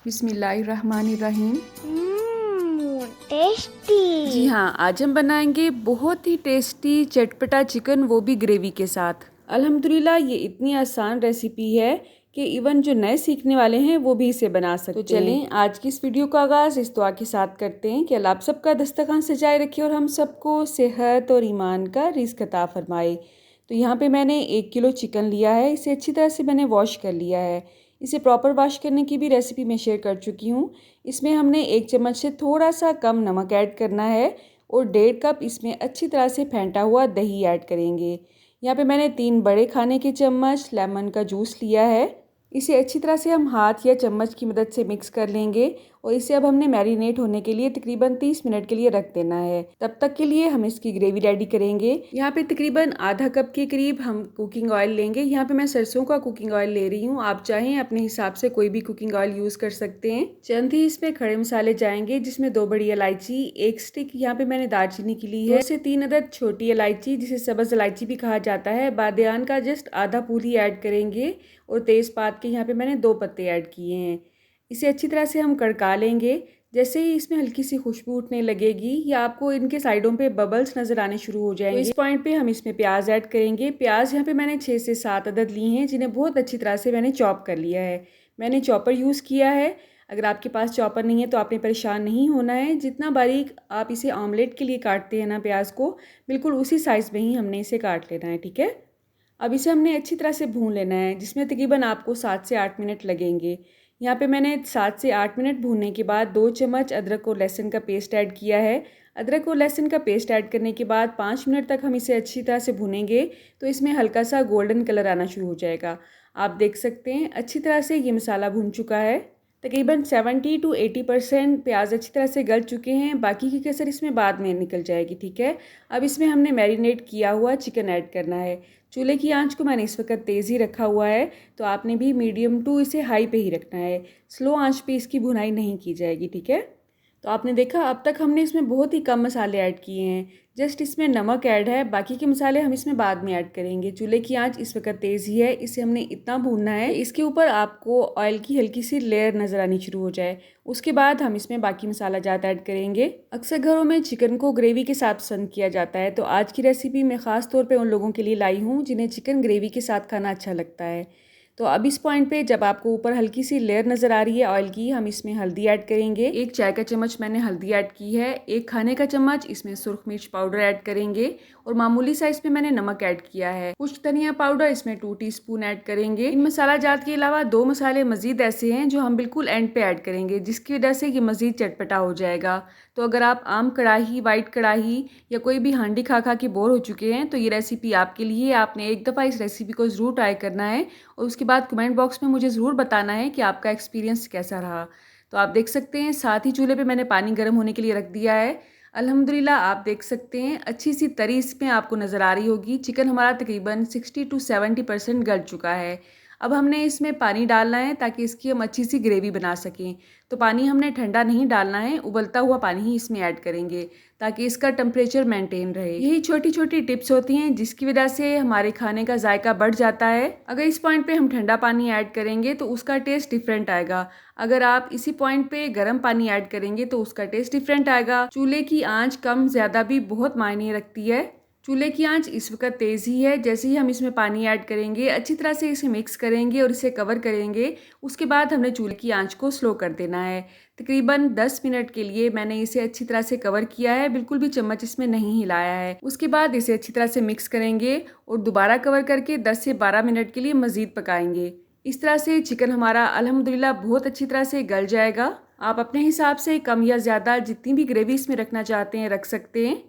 बिस्मिल्लाहिर्रहमानिर्रहीम। टेस्टी। जी हाँ, आज हम बनाएंगे बहुत ही टेस्टी चटपटा चिकन, वो भी ग्रेवी के साथ। अल्हम्दुलिल्लाह ये इतनी आसान रेसिपी है कि इवन जो नए सीखने वाले हैं वो भी इसे बना सकते हैं। तो चलें आज की इस वीडियो का आगाज़ इस दुआ के साथ करते हैं कि अल्लाह आप सबका दस्तरखान सजाए रखे और हम सबको सेहत और ईमान का रिज़्क अता फरमाए। तो यहाँ पे मैंने 1 किलो चिकन लिया है। इसे अच्छी तरह से मैंने वॉश कर लिया है। इसे प्रॉपर वॉश करने की भी रेसिपी मैं शेयर कर चुकी हूँ। इसमें हमने 1 चम्मच से थोड़ा सा कम नमक ऐड करना है और 1.5 कप इसमें अच्छी तरह से फेंटा हुआ दही ऐड करेंगे। यहाँ पे मैंने 3 बड़े खाने के चम्मच लेमन का जूस लिया है। इसे अच्छी तरह से हम हाथ या चम्मच की मदद से मिक्स कर लेंगे और इसे अब हमने मैरिनेट होने के लिए तकरीबन 30 मिनट के लिए रख देना है। तब तक के लिए हम इसकी ग्रेवी रेडी करेंगे। यहाँ पे तकरीबन आधा कप के करीब हम कुकिंग ऑयल लेंगे। यहाँ पे मैं सरसों का कुकिंग ऑयल ले रही हूँ। आप चाहें अपने हिसाब से कोई भी कुकिंग ऑयल यूज़ कर सकते हैं। चंद ही इसमें खड़े मसाले जाएंगे, जिसमें 2 बड़ी इलायची, 1 स्टिक यहाँ पे मैंने दालचीनी की ली है, 2 से 3 अदद छोटी इलायची जिसे सब्ज़ इलायची भी कहा जाता है, बादियान का जस्ट आधा फूल ही ऐड करेंगे और तेज़पात के यहाँ पे मैंने 2 पत्ते ऐड किए हैं। इसे अच्छी तरह से हम कड़का लेंगे। जैसे ही इसमें हल्की सी खुशबू उठने लगेगी या आपको इनके साइडों पे बबल्स नज़र आने शुरू हो जाएंगे, तो इस पॉइंट पे हम इसमें प्याज ऐड करेंगे। प्याज यहाँ पे मैंने 6 से 7 अदद लिए हैं, जिन्हें बहुत अच्छी तरह से मैंने चॉप कर लिया है। मैंने चॉपर यूज़ किया है। अगर आपके पास चॉपर नहीं है तो आपने परेशान नहीं होना है। जितना बारीक आप इसे ऑमलेट के लिए काटते हैं ना प्याज को, बिल्कुल उसी साइज़ में ही हमने इसे काट लेना है, ठीक है। अब इसे हमने अच्छी तरह से भून लेना है, जिसमें तकरीबन आपको 7 से 8 मिनट लगेंगे। यहाँ पे मैंने 7 से 8 मिनट भूनने के बाद 2 चम्मच अदरक और लहसुन का पेस्ट ऐड किया है। अदरक और लहसुन का पेस्ट ऐड करने के बाद 5 मिनट तक हम इसे अच्छी तरह से भूनेंगे तो इसमें हल्का सा गोल्डन कलर आना शुरू हो जाएगा। आप देख सकते हैं अच्छी तरह से ये मसाला भून चुका है। तकरीबन 70 to 80% प्याज अच्छी तरह से गल चुके हैं। बाकी की कसर इसमें बाद में निकल जाएगी, ठीक है। अब इसमें हमने मैरिनेट किया हुआ चिकन ऐड करना है। चूल्हे की आंच को मैंने इस वक्त तेज़ ही रखा हुआ है, तो आपने भी मीडियम टू इसे हाई पे ही रखना है। स्लो आंच पे इसकी भुनाई नहीं की जाएगी, ठीक है। तो आपने देखा अब तक हमने इसमें बहुत ही कम मसाले ऐड किए हैं। जस्ट इसमें नमक ऐड है, बाकी के मसाले हम इसमें बाद में ऐड करेंगे। चूल्हे की आंच इस वक्त तेज़ ही है। इसे हमने इतना भूनना है कि इसके ऊपर आपको ऑयल की हल्की सी लेयर नज़र आनी शुरू हो जाए। उसके बाद हम इसमें बाकी मसाला जात ऐड करेंगे। अक्सर घरों में चिकन को ग्रेवी के साथ पसंद किया जाता है, तो आज की रेसिपी मैं ख़ास तौर पे उन लोगों के लिए लाई हूँ जिन्हें चिकन ग्रेवी के साथ खाना अच्छा लगता है। तो अब इस पॉइंट पे जब आपको ऊपर हल्की सी लेयर नज़र आ रही है ऑयल की, हम इसमें हल्दी ऐड करेंगे। 1 चाय का चम्मच मैंने हल्दी ऐड की है। 1 खाने का चम्मच इसमें सुर्ख मिर्च पाउडर ऐड करेंगे और मामूली सा इसमें मैंने नमक ऐड किया है। कुछ धनिया पाउडर इसमें 2 टीस्पून ऐड करेंगे। इन मसाला जात के अलावा 2 मसाले मजीद ऐसे हैं जो हम बिल्कुल एंड पे ऐड करेंगे, जिसकी वजह से ये मजीद चटपटा हो जाएगा। तो अगर आप आम कढ़ाई, वाइट कढ़ाई या कोई भी हांडी खा खा के बोर हो चुके हैं तो ये रेसिपी आपके लिए। आपने एक दफ़ा इस रेसिपी को ज़रूर ट्राई करना है और उसके बाद कमेंट बॉक्स में मुझे ज़रूर बताना है कि आपका एक्सपीरियंस कैसा रहा। तो आप देख सकते हैं साथ ही चूल्हे पे मैंने पानी गर्म होने के लिए रख दिया है। अल्हम्दुलिल्लाह आप देख सकते हैं अच्छी सी तरी इसमें आपको नज़र आ रही होगी। चिकन हमारा तकरीबन 60 to 70% गल चुका है। अब हमने इसमें पानी डालना है ताकि इसकी हम अच्छी सी ग्रेवी बना सकें। तो पानी हमने ठंडा नहीं डालना है, उबलता हुआ पानी ही इसमें ऐड करेंगे ताकि इसका टेम्परेचर मेंटेन रहे। यही छोटी छोटी टिप्स होती हैं जिसकी वजह से हमारे खाने का जायका बढ़ जाता है। अगर इस पॉइंट पे हम ठंडा पानी ऐड करेंगे तो उसका टेस्ट डिफरेंट आएगा। अगर आप इसी पॉइंट पे गर्म पानी ऐड करेंगे तो उसका टेस्ट डिफरेंट आएगा। चूल्हे की आंच कम ज़्यादा भी बहुत मायने रखती है। चूल्हे की आंच इस वक्त तेज़ ही है। जैसे ही हम इसमें पानी ऐड करेंगे अच्छी तरह से इसे मिक्स करेंगे और इसे कवर करेंगे। उसके बाद हमने चूल्हे की आंच को स्लो कर देना है। तकरीबन 10 मिनट के लिए मैंने इसे अच्छी तरह से कवर किया है, बिल्कुल भी चम्मच इसमें नहीं हिलाया है। उसके बाद इसे अच्छी तरह से मिक्स करेंगे और दोबारा कवर करके 10 से 12 मिनट के लिए मज़ीद पकाएंगे। इस तरह से चिकन हमारा अल्हम्दुलिल्लाह बहुत अच्छी तरह से गल जाएगा। आप अपने हिसाब से कम या ज़्यादा जितनी भी ग्रेवी इसमें रखना चाहते हैं रख सकते हैं।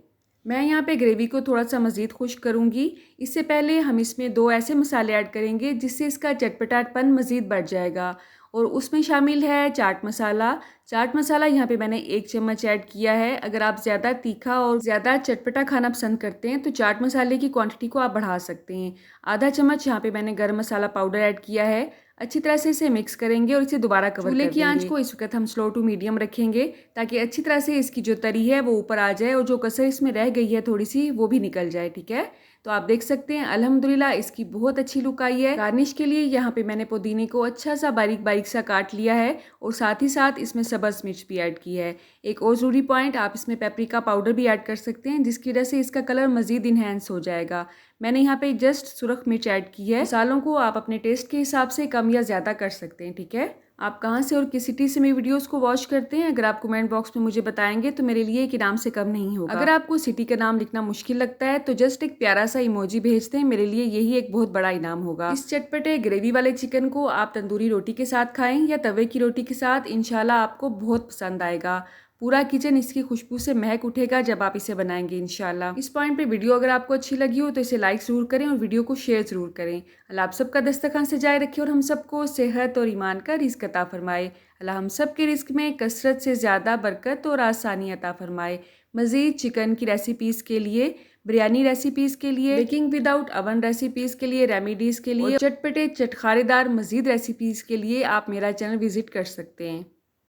मैं यहाँ पे ग्रेवी को थोड़ा सा मज़ीद खुश्क करूँगी। इससे पहले हम इसमें 2 ऐसे मसाले ऐड करेंगे जिससे इसका चटपटापन मज़ीद बढ़ जाएगा और उसमें शामिल है चाट मसाला। चाट मसाला यहाँ पे मैंने 1 चम्मच ऐड किया है। अगर आप ज़्यादा तीखा और ज़्यादा चटपटा खाना पसंद करते हैं तो चाट मसाले की क्वांटिटी को आप बढ़ा सकते हैं। आधा चम्मच यहाँ पे मैंने गरम मसाला पाउडर ऐड किया है। अच्छी तरह से इसे मिक्स करेंगे और इसे दोबारा कवर कर देंगे। चूल्हे की आंच को इस वक्त हम स्लो टू मीडियम रखेंगे ताकि अच्छी तरह से इसकी जो तरी है वो ऊपर आ जाए और जो कसर इसमें रह गई है थोड़ी सी वो भी निकल जाए, ठीक है। तो आप देख सकते हैं अल्हम्दुलिल्लाह इसकी बहुत अच्छी लुक आई है। गार्निश के लिए यहाँ पे मैंने पुदीने को अच्छा सा बारीक बारीक सा काट लिया है और साथ ही साथ इसमें सब्ज़ मिर्च भी ऐड की है। एक और ज़रूरी पॉइंट, आप इसमें पेपरिका पाउडर भी ऐड कर सकते हैं जिसकी वजह से इसका कलर मज़ीद इन्हेंस हो जाएगा। मैंने यहाँ पे जस्ट सुरख मिर्च ऐड की है। मसालों को आप अपने टेस्ट के हिसाब से कम या ज़्यादा कर सकते हैं, ठीक है। आप कहाँ से और किस सिटी से मेरी वीडियोस को वॉच करते हैं, अगर आप कमेंट बॉक्स में मुझे बताएंगे तो मेरे लिए एक इनाम से कम नहीं होगा। अगर आपको सिटी का नाम लिखना मुश्किल लगता है तो जस्ट एक प्यारा सा इमोजी भेजते हैं, मेरे लिए यही एक बहुत बड़ा इनाम होगा। इस चटपटे ग्रेवी वाले चिकन को आप तंदूरी रोटी के साथ खाएं या तवे की रोटी के साथ, इंशाल्लाह आपको बहुत पसंद आएगा। पूरा किचन इसकी खुशबू से महक उठेगा जब आप इसे बनाएंगे इंशाल्लाह। इस पॉइंट पे वीडियो अगर आपको अच्छी लगी हो तो इसे लाइक ज़रूर करें और वीडियो को शेयर ज़रूर करें। अल्लाह आप सबका दस्तरखान सजाए रखे और हम सबको सेहत और ईमान का रिज़्क अता फरमाए। अल्लाह हम सब के रिज़्क में कसरत से ज़्यादा बरकत और आसानी अता फरमाए। मज़ीद चिकन की रेसिपीज़ के लिए, बिरयानी रेसिपीज़ के लिए, बेकिंग विदाउट अवन रेसिपीज़ के लिए, रेमेडीज़ के लिए, चटपटे चटखारेदार मज़ीद रेसिपीज़ के लिए आप मेरा चैनल विज़िट कर सकते हैं।